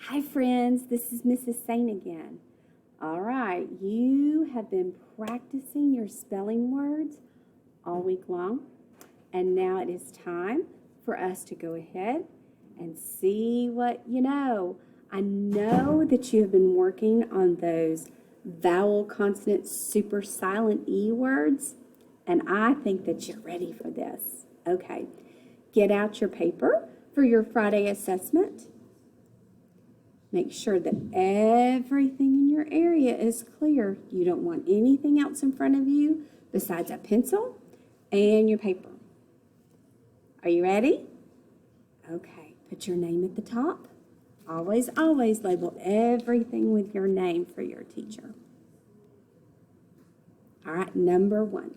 Hi friends, this is Mrs. Saint again. All right, you have been practicing your spelling words all week long, and now it is time for us to go ahead and see what you know. I know that you have been working on those vowel consonant super silent E words, and I think that you're ready for this. Okay, get out your paper for your Friday assessment. Make sure that everything in your area is clear. You don't want anything else in front of you besides a pencil and your paper. Are you ready? Okay, put your name at the top. Always, always label everything with your name for your teacher. All right, number 1.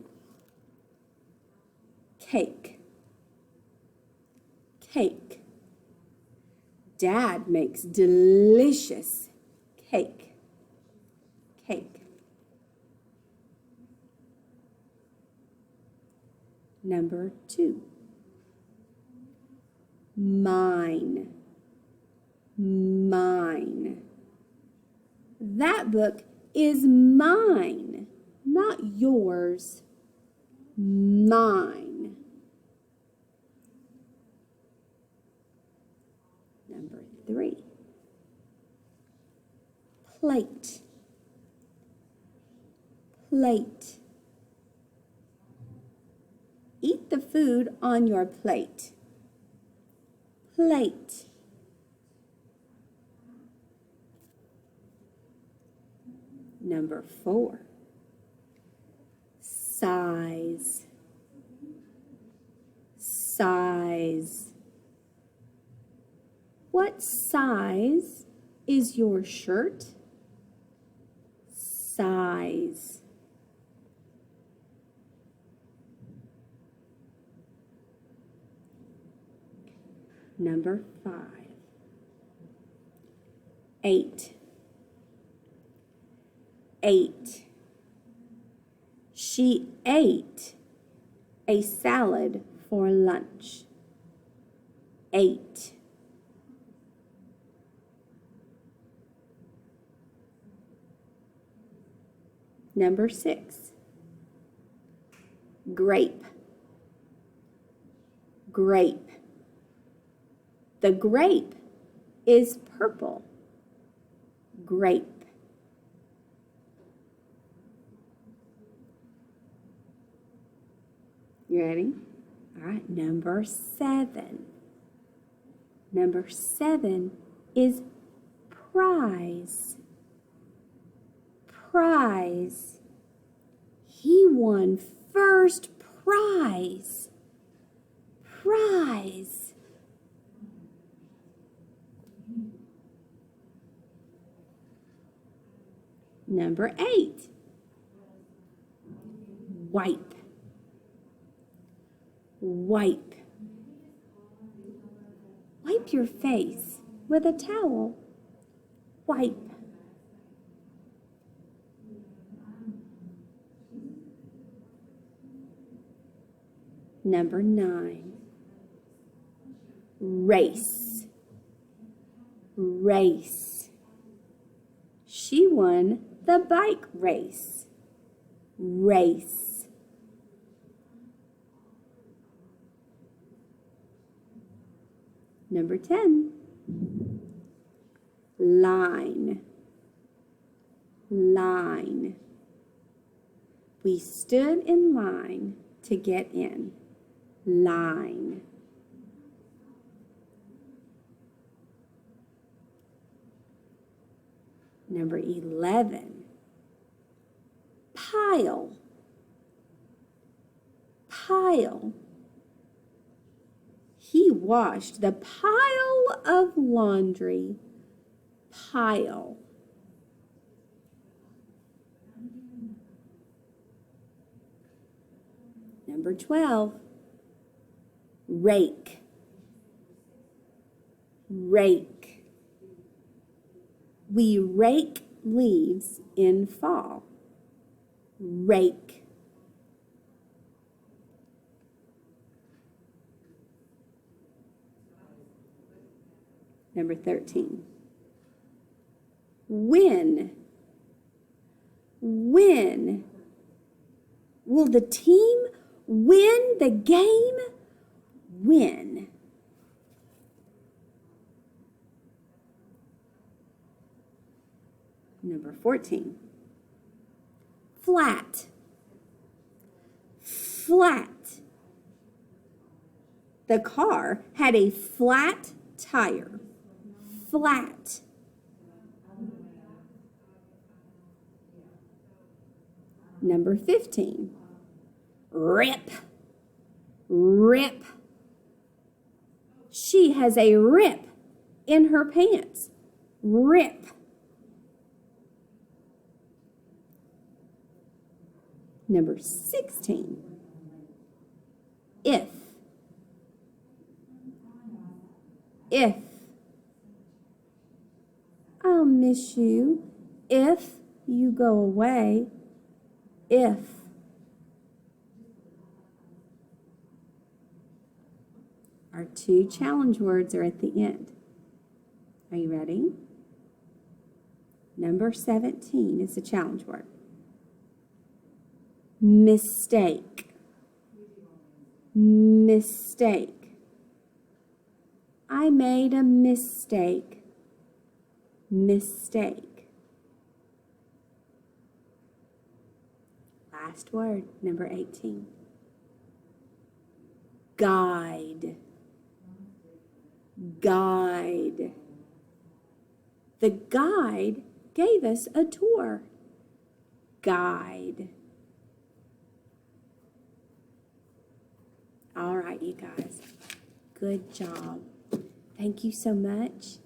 Cake. Cake. Dad makes delicious cake. Cake. Number 2. Mine. Mine. That book is mine, not yours. Mine. Number 3. Plate. Plate. Eat the food on your plate. Plate. Number 4. Size. Size. What size is your shirt? Size. Number 5. 8. 8. She ate a salad for lunch. 8. Number 6. Grape. Grape. The grape is purple. Grape. You ready? All right, number 7. Number 7 is prize. Prize. He won first prize. Prize. Number 8. Wipe. Wipe. Wipe your face with a towel. Wipe. Number 9. Race. Race. She won the bike race. Race. Number 10. Line. Line. We stood in line to get in. Line. Number 11. Pile. Pile. He washed the pile of laundry. Pile. Number 12. Rake. Rake. We rake leaves in fall. Rake. Number 13. When. When. Will the team win the game? When. Number 14. Flat. Flat. The car had a flat tire. Flat. Number 15. Rip. Rip. She has a rip in her pants. Rip. Number 16. If. If. I'll miss you if you go away. If. Our two challenge words are at the end. Are you ready? Number 17 is a challenge word. Mistake. Mistake. I made a mistake. Mistake. Last word, number 18. Guide. Guide. The guide gave us a tour. Guide. All right, you guys. Good job. Thank you so much.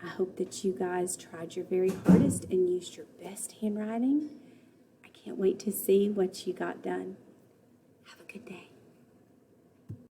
I hope that you guys tried your very hardest and used your best handwriting. I can't wait to see what you got done. Have a good day.